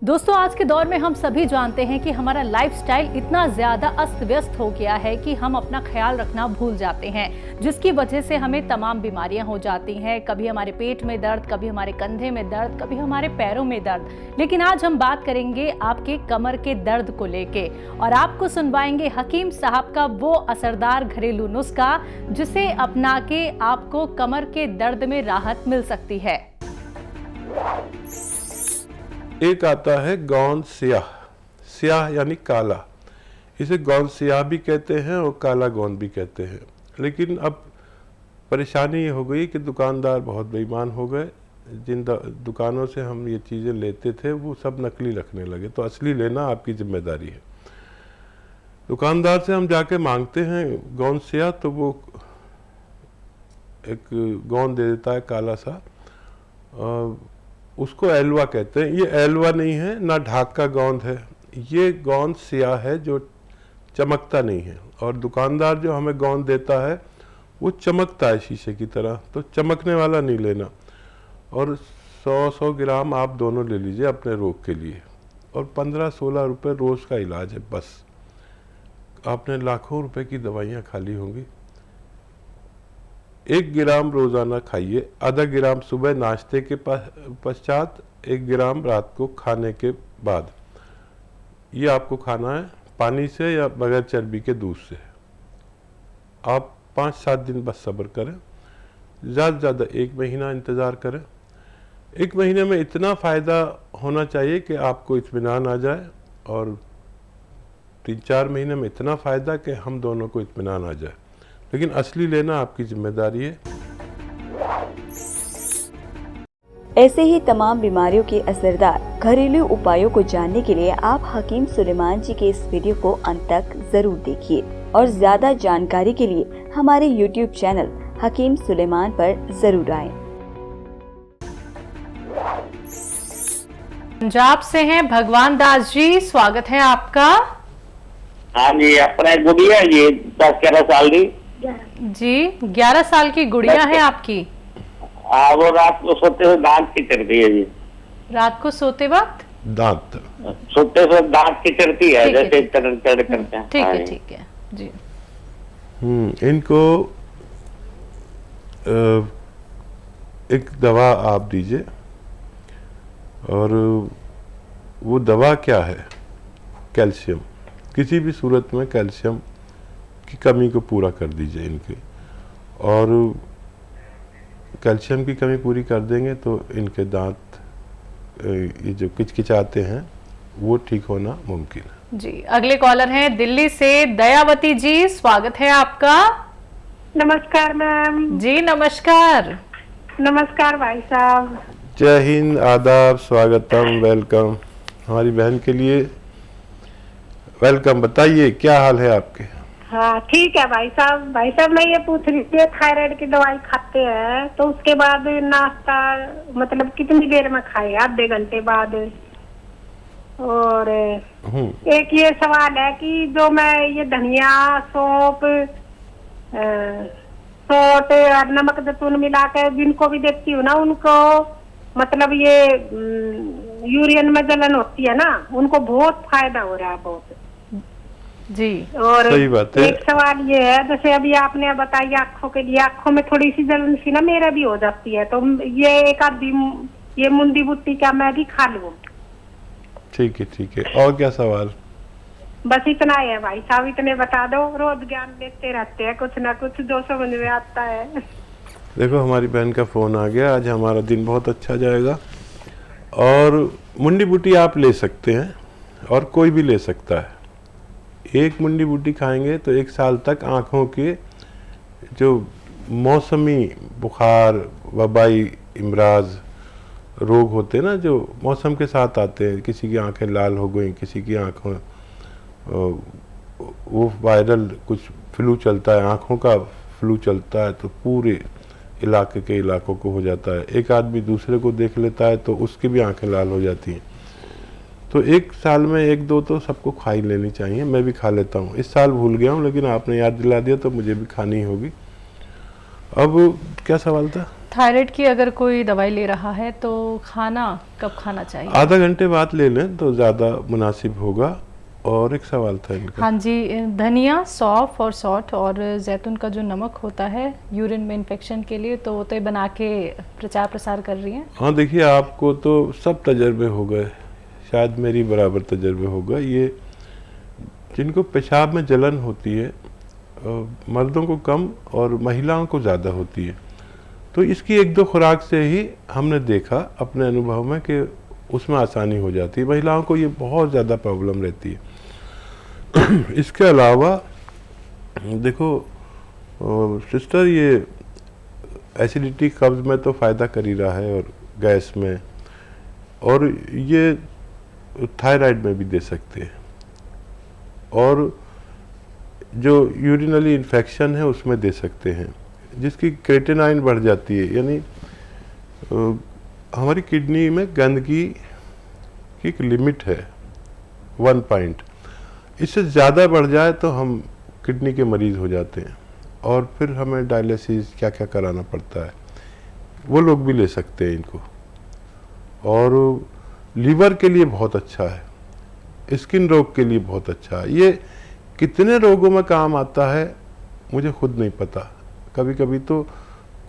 दोस्तों, आज के दौर में हम सभी जानते हैं कि हमारा लाइफस्टाइल इतना ज्यादा अस्त व्यस्त हो गया है कि हम अपना ख्याल रखना भूल जाते हैं, जिसकी वजह से हमें तमाम बीमारियां हो जाती हैं। कभी हमारे पेट में दर्द, कभी हमारे कंधे में दर्द, कभी हमारे पैरों में दर्द। लेकिन आज हम बात करेंगे आपके कमर के दर्द को लेके और आपको सुनवाएंगे हकीम साहब का वो असरदार घरेलू नुस्खा जिसे अपना के आपको कमर के दर्द में राहत मिल सकती है। एक आता है गौन स्याह। स्याह यानी काला, इसे गौन स्याह भी कहते हैं और काला गौन भी कहते हैं। लेकिन अब परेशानी ये हो गई कि दुकानदार बहुत बेईमान हो गए। जिन दुकानों से हम ये चीज़ें लेते थे वो सब नकली रखने लगे, तो असली लेना आपकी जिम्मेदारी है। दुकानदार से हम जाके मांगते हैं गौन स्याह, तो वो एक गौन दे देता है काला सा, उसको एलवा कहते हैं। ये एलवा नहीं है, ना ढाक का गोंद है, ये गोंद स्याह है जो चमकता नहीं है। और दुकानदार जो हमें गोंद देता है वो चमकता है शीशे की तरह, तो चमकने वाला नहीं लेना। और 100 ग्राम आप दोनों ले लीजिए अपने रोग के लिए, और 15-16 रुपये रोज़ का इलाज है बस। आपने लाखों रुपए की दवाइयाँ खाली होंगी। 1 ग्राम रोज़ाना खाइए, आधा ग्राम सुबह नाश्ते के पश्चात, 1 ग्राम रात को खाने के बाद। ये आपको खाना है पानी से या बगैर चर्बी के दूध से। आप 5-7 दिन बस सब्र करें, ज़्यादा से ज़्यादा 1 महीना इंतज़ार करें। 1 महीने में इतना फ़ायदा होना चाहिए कि आपको इत्मीनान आ जाए, और 3-4 महीने में इतना फ़ायदा कि हम दोनों को इत्मीनान आ जाए। लेकिन असली लेना आपकी जिम्मेदारी है। ऐसे ही तमाम बीमारियों के असरदार घरेलू उपायों को जानने के लिए आप हकीम सुलेमान जी के इस वीडियो को अंत तक जरूर देखिए, और ज्यादा जानकारी के लिए हमारे YouTube चैनल हकीम सुलेमान पर जरूर आएं। पंजाब से हैं भगवान दास जी, स्वागत है आपका। हाँ जी, अपने गुड़िया जी 10-11 साल की जी। 11 साल की गुड़िया है आपकी? हाँ, वो रात को सोते हुए दांत किचरती है जी। रात को सोते वक्त दांत सोते हुए दांत किचरती है, जैसे चढ़ करते हैं। ठीक है जी। इनको एक दवा आप दीजिए, और वो दवा क्या है? कैल्शियम। किसी भी सूरत में कैल्शियम की कमी को पूरा कर दीजिए इनकी, और कैल्शियम की कमी पूरी कर देंगे तो इनके दांत ये जो किचकिचाते हैं वो ठीक होना मुमकिन है जी। अगले कॉलर हैं दिल्ली से दयावती जी, स्वागत है आपका। नमस्कार मैम जी। नमस्कार। नमस्कार भाई साहब। जय हिंद, आदाब, स्वागतम, वेलकम। हमारी बहन के लिए वेलकम। बताइए क्या हाल है आपके? हाँ ठीक है भाई साहब। भाई साहब मैं ये पूछ रही थी, थायराइड की दवाई खाते हैं तो उसके बाद नाश्ता मतलब कितनी देर में खाए? आधे घंटे बाद। और एक ये सवाल है कि जो मैं ये धनिया, सौंफ, सौंठ और नमक जैतून मिला के जिनको भी देती हूँ ना, उनको मतलब ये यूरियन में जलन होती है ना, उनको बहुत फायदा हो रहा है, बहुत जी। और सही बात है। एक सवाल ये है, जैसे अभी आपने बताई आँखों के लिए, आँखों में थोड़ी सी जलन सी ना मेरा भी हो जाती है, तो ये एक आधी ये मुंडी बुट्टी क्या मैं भी खा लूं? ठीक है। और क्या सवाल? बस इतना ही है भाई साहब, इतने बता दो। रोज ज्ञान देते रहते हैं कुछ ना कुछ जो समझ में आता है। देखो, हमारी बहन का फोन आ गया, आज हमारा दिन बहुत अच्छा जाएगा। और मुंडी बूटी आप ले सकते हैं, और कोई भी ले सकता है। एक मुंडी बूटी खाएंगे तो 1 साल तक आँखों के जो मौसमी बुखार, वबाई इमराज रोग होते हैं ना, जो मौसम के साथ आते हैं, किसी की आंखें लाल हो गई, किसी की आँखों वो वायरल कुछ फ्लू चलता है, आँखों का फ्लू चलता है, तो पूरे इलाके के इलाकों को हो जाता है। एक आदमी दूसरे को देख लेता है तो उसकी भी आंखें लाल हो जाती हैं। तो 1 साल में 1-2 तो सबको खा ही लेनी चाहिए। मैं भी खा लेता हूँ। इस साल भूल गया हूँ, लेकिन आपने याद दिला दिया तो मुझे भी खानी होगी। अब क्या सवाल था? थायराइड की अगर कोई दवाई ले रहा है तो खाना कब खाना चाहिए? आधा घंटे बाद ले लें तो ज़्यादा मुनासिब होगा। और एक सवाल था इनका। हाँ जी, धनिया, सौंफ और सौंठ और जैतून का जो नमक होता है यूरिन में इन्फेक्शन के लिए, तो वो तो बना के प्रचार प्रसार कर रही हैं। हाँ देखिए, आपको तो सब तजर्बे हो गए, शायद मेरी बराबर तजर्बे हो गए। ये जिनको पेशाब में जलन होती है, मर्दों को कम और महिलाओं को ज़्यादा होती है, तो इसकी 1-2 खुराक से ही हमने देखा अपने अनुभव में कि उसमें आसानी हो जाती है। महिलाओं को ये बहुत ज़्यादा प्रॉब्लम रहती है। इसके अलावा देखो सिस्टर, ये एसिडिटी, कब्ज़ में तो फ़ायदा कर ही रहा है, और गैस में, और ये थायराइड में भी दे सकते हैं, और जो यूरिनरी इन्फेक्शन है उसमें दे सकते हैं, जिसकी क्रेटिनाइन बढ़ जाती है। यानी हमारी किडनी में गंदगी की एक लिमिट है 1 पॉइंट, इससे ज़्यादा बढ़ जाए तो हम किडनी के मरीज़ हो जाते हैं, और फिर हमें डायलिसिस क्या क्या कराना पड़ता है। वो लोग भी ले सकते हैं इनको। और लीवर के लिए बहुत अच्छा है, स्किन रोग के लिए बहुत अच्छा है। ये कितने रोगों में काम आता है मुझे खुद नहीं पता। कभी कभी तो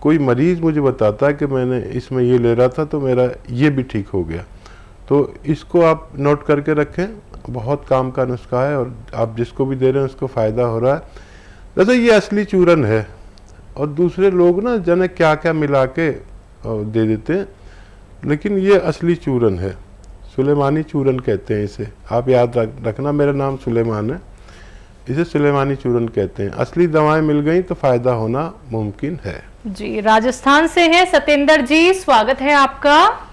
कोई मरीज़ मुझे बताता है कि मैंने इसमें ये ले रहा था तो मेरा ये भी ठीक हो गया। तो इसको आप नोट करके रखें, बहुत काम का नुस्खा है, और आप जिसको भी दे रहे हैं उसको फ़ायदा हो रहा है। वैसे ये असली चूरन है, और दूसरे लोग ना जाने क्या क्या मिला के दे देते हैं, लेकिन ये असली चूरन है। सुलेमानी चूरन कहते हैं इसे, आप याद रखना, मेरा नाम सुलेमान है, इसे सुलेमानी चूरन कहते हैं। असली दवाएं मिल गई तो फ़ायदा होना मुमकिन है। जी, राजस्थान से हैं सतेंद्र जी, स्वागत है आपका।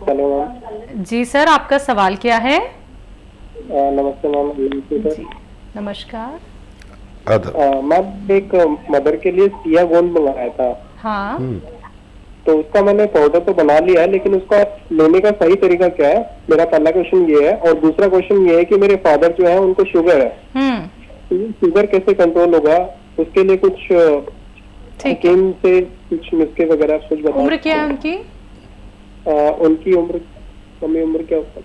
Hello ma'am. जी सर, आपका सवाल क्या है? नमस्ते मैम। जी, नमस्कार। मैम, एक मदर के लिए सिया गोंद मंगाया था। हाँ। तो उसका मैंने पाउडर तो बना लिया है, लेकिन उसका लेने का सही तरीका क्या है, मेरा पहला क्वेश्चन ये है। और दूसरा क्वेश्चन ये है कि मेरे फादर जो है उनको शुगर है, तो शुगर कैसे कंट्रोल होगा, उसके लिए कुछ हकीम से कुछ नुस्खे वगैरह कुछ बताओ। उम्र क्या है उनकी? उनकी उम्र, कमी उम्र क्या होगा,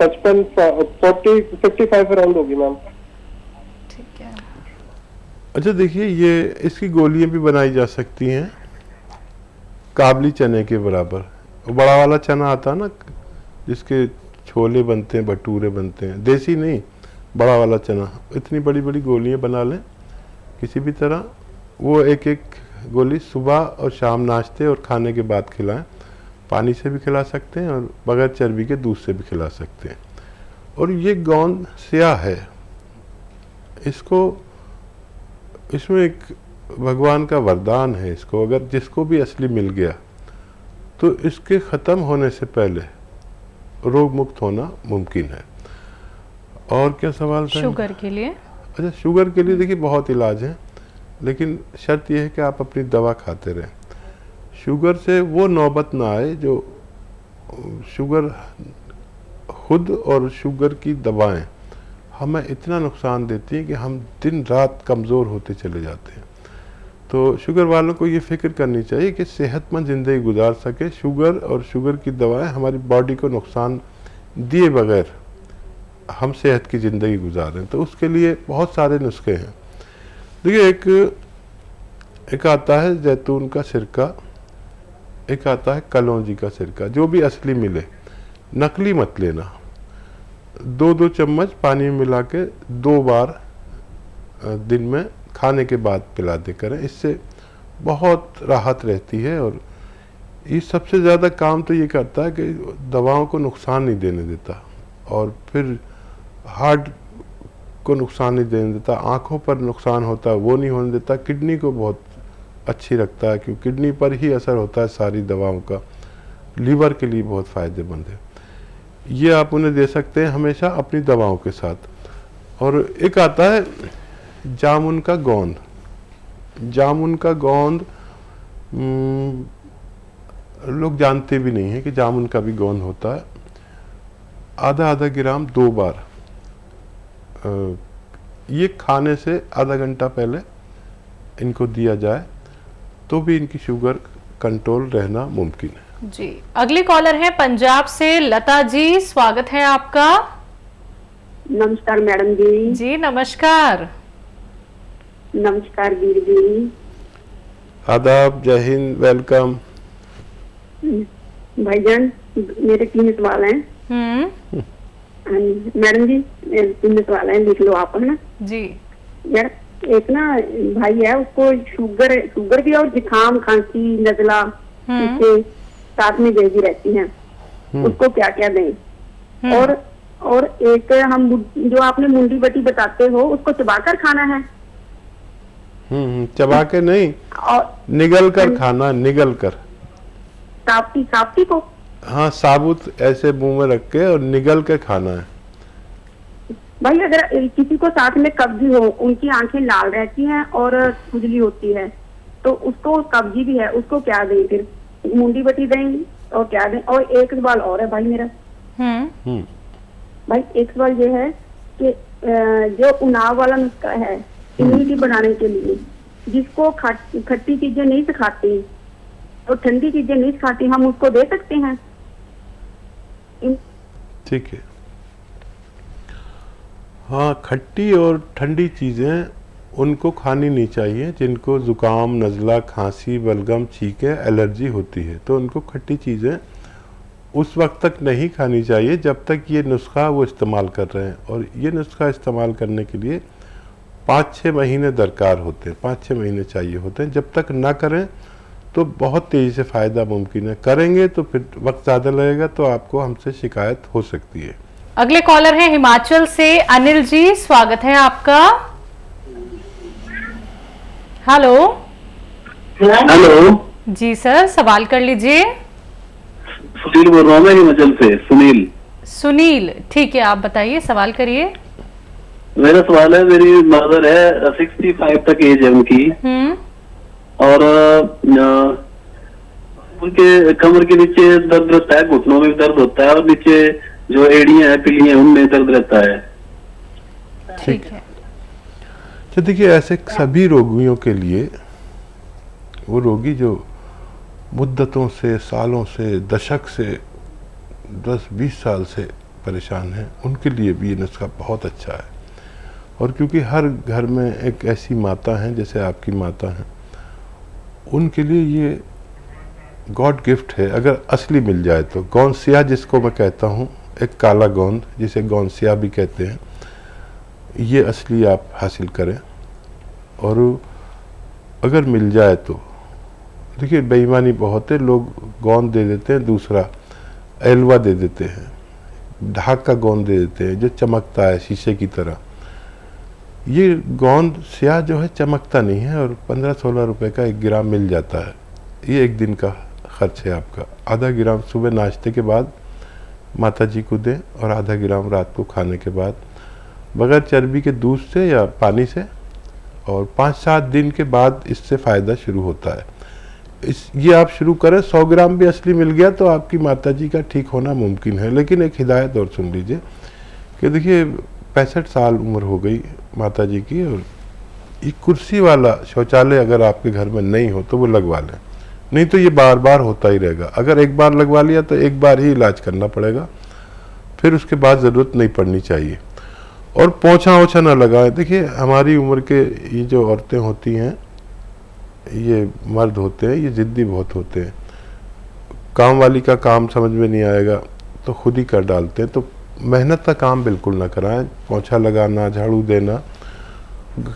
55 अराउंड होगी मैम। ठीक है। अच्छा देखिए, ये इसकी गोलियां भी बनाई जा सकती हैं काबली चने के बराबर। बड़ा वाला चना आता है ना, जिसके छोले बनते हैं, भटूरे बनते हैं, देसी नहीं, बड़ा वाला चना। इतनी बड़ी बड़ी गोलियां बना लें किसी भी तरह, वो एक एक गोली सुबह और शाम नाश्ते और खाने के बाद खिलाएं। पानी से भी खिला सकते हैं और बगैर चर्बी के दूध से भी खिला सकते हैं। और ये गोंद स्याह है, इसमें एक भगवान का वरदान है। इसको अगर जिसको भी असली मिल गया तो इसके ख़त्म होने से पहले रोग मुक्त होना मुमकिन है। और क्या सवाल था? शुगर के लिए? अच्छा, शुगर के लिए देखिए बहुत इलाज है, लेकिन शर्त यह है कि आप अपनी दवा खाते रहें। शुगर से वो नौबत ना आए जो शुगर खुद और शुगर की दवाएं हमें इतना नुकसान देती हैं कि हम दिन रात कमज़ोर होते चले जाते हैं। तो शुगर वालों को ये फिक्र करनी चाहिए कि सेहतमंद ज़िंदगी गुजार सके। शुगर और शुगर की दवाएं हमारी बॉडी को नुकसान दिए बगैर हम सेहत की ज़िंदगी गुजारें, तो उसके लिए बहुत सारे नुस्खे हैं। देखिए, एक आता है जैतून का सिरका, एक आता है कलौंजी का सिरका। जो भी असली मिले, नकली मत लेना। 2-2 चम्मच पानी में मिला के 2 बार दिन में खाने के बाद पिला दे करें, इससे बहुत राहत रहती है। और ये सबसे ज़्यादा काम तो ये करता है कि दवाओं को नुकसान नहीं देने देता, और फिर हार्ट को नुकसान नहीं देने देता, आँखों पर नुकसान होता है वो नहीं होने देता, किडनी को बहुत अच्छी रखता है, क्योंकि किडनी पर ही असर होता है सारी दवाओं का। लीवर के लिए बहुत फ़ायदेमंद है। ये आप उन्हें दे सकते हैं हमेशा अपनी दवाओं के साथ। और एक आता है जामुन का गोंद। जामुन का गोंद लोग जानते भी नहीं हैं कि जामुन का भी गोंद होता है। आधा ग्राम 2 बार, ये खाने से आधा घंटा पहले इनको दिया जाए, तो भी इनकी शुगर कंट्रोल रहना मुमकिन है। जी, अगली कॉलर है पंजाब से लता जी, स्वागत है आपका। नमस्कार मैडम जी। जी नमस्कार। नमस्कार वीर जी। आदाब, जय हिंद, वेलकम। भाईजान मेरे 3 सवाल हैं। मैडम जी 3 सवाल हैं, लिख लो आप, है ना जी। यार एक ना भाई है, उसको शुगर भी और जुकाम, खांसी, नजला इसके साथ में जैसी रहती हैं, उसको क्या क्या दें? और एक हम जो आपने मुंडी बटी बताते हो उसको चबाकर खाना है? चबा के नहीं, और निगल कर खाना, निगल कर। साफ्टी को? हाँ, साबुत ऐसे मुंह में रख के और निगल के खाना है। भाई अगर किसी को साथ में कब्जी हो, उनकी आंखें लाल रहती हैं और खुजली होती है, तो उसको कब्जी भी है, उसको क्या दें फिर? मुंडी बटी दें और क्या दें? और एक सवाल और है भाई मेरा। भाई एक सवाल ये है कि जो उनाव वाला नुस्खा है इम्यूनिटी बढ़ाने के लिए, जिसको खट्टी चीजें नहीं सिखाती और ठंडी चीजें नहीं सिखाती, हम उसको दे सकते हैं? ठीक है। हाँ, खट्टी और ठंडी चीज़ें उनको खानी नहीं चाहिए जिनको ज़ुकाम, नज़ला, खांसी, बलगम, छींके, एलर्जी होती है। तो उनको खट्टी चीज़ें उस वक्त तक नहीं खानी चाहिए जब तक ये नुस्खा वो इस्तेमाल कर रहे हैं। और ये नुस्खा इस्तेमाल करने के लिए 5-6 महीने दरकार होते हैं, 5-6 महीने चाहिए होते हैं। जब तक ना करें तो बहुत तेज़ी से फ़ायदा मुमकिन है, करेंगे तो फिर वक्त ज़्यादा लगेगा, तो आपको हमसे शिकायत हो सकती है। अगले कॉलर है हिमाचल से अनिल जी, स्वागत है आपका। हेलो। हेलो जी सर, सवाल कर लीजिए। सुनील बोल रहा हूँ मैं हिमाचल से। सुनील, ठीक है, आप बताइए, सवाल करिए। मेरा सवाल है, मेरी मदर है, 65 तक एज है उनकी, और उनके कमर के नीचे दर्द रहता है, घुटनों में भी दर्द होता है, और नीचे जो एड़ियां हैं, पिलियां, उनमें दर्द रहता है। ठीक है। तो देखिए, ऐसे सभी रोगियों के लिए, वो रोगी जो मुद्दतों से, सालों से, दशक से, 10-20 साल से परेशान हैं, उनके लिए भी ये नुस्खा बहुत अच्छा है। और क्योंकि हर घर में एक ऐसी माता हैं जैसे आपकी माता हैं, उनके लिए ये गॉड गिफ्ट है अगर असली मिल जाए तो। गोंद स्याह जिसको मैं कहता हूँ, एक काला गोंद जिसे गोंद स्याह भी कहते हैं, ये असली आप हासिल करें। और अगर मिल जाए तो देखिए, बेईमानी बहुत है, लोग गोंद दे देते हैं, दूसरा एलवा दे देते हैं, ढाक का गोंद दे देते हैं जो चमकता है शीशे की तरह। ये गोंद स्याह जो है चमकता नहीं है, और 15-16 रुपए का 1 ग्राम मिल जाता है। ये 1 दिन का खर्च है आपका। आधा ग्राम सुबह नाश्ते के बाद माता जी को दें, और आधा ग्राम रात को खाने के बाद, बगैर चर्बी के दूध से या पानी से। और 5-7 दिन के बाद इससे फ़ायदा शुरू होता है। ये आप शुरू करें। 100 ग्राम भी असली मिल गया तो आपकी माता जी का ठीक होना मुमकिन है। लेकिन एक हिदायत और सुन लीजिए कि देखिए, 65 साल उम्र हो गई माता जी की, और ये कुर्सी वाला शौचालय अगर आपके घर में नहीं हो तो वो लगवा लें, नहीं तो ये बार बार होता ही रहेगा। अगर एक बार लगवा लिया तो एक बार ही इलाज करना पड़ेगा, फिर उसके बाद ज़रूरत नहीं पड़नी चाहिए। और पोछा ओछा ना लगाएं। देखिए, हमारी उम्र के ये जो औरतें होती हैं, ये मर्द होते हैं, ये ज़िद्दी बहुत होते हैं। काम वाली का काम समझ में नहीं आएगा तो खुद ही कर डालते हैं। तो मेहनत का काम बिल्कुल ना कराएं। पोछा लगाना, झाड़ू देना,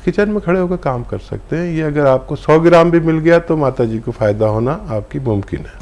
किचन में खड़े होकर काम कर सकते हैं। ये अगर आपको 100 ग्राम भी मिल गया तो माता जी को फ़ायदा होना आपकी मुमकिन है।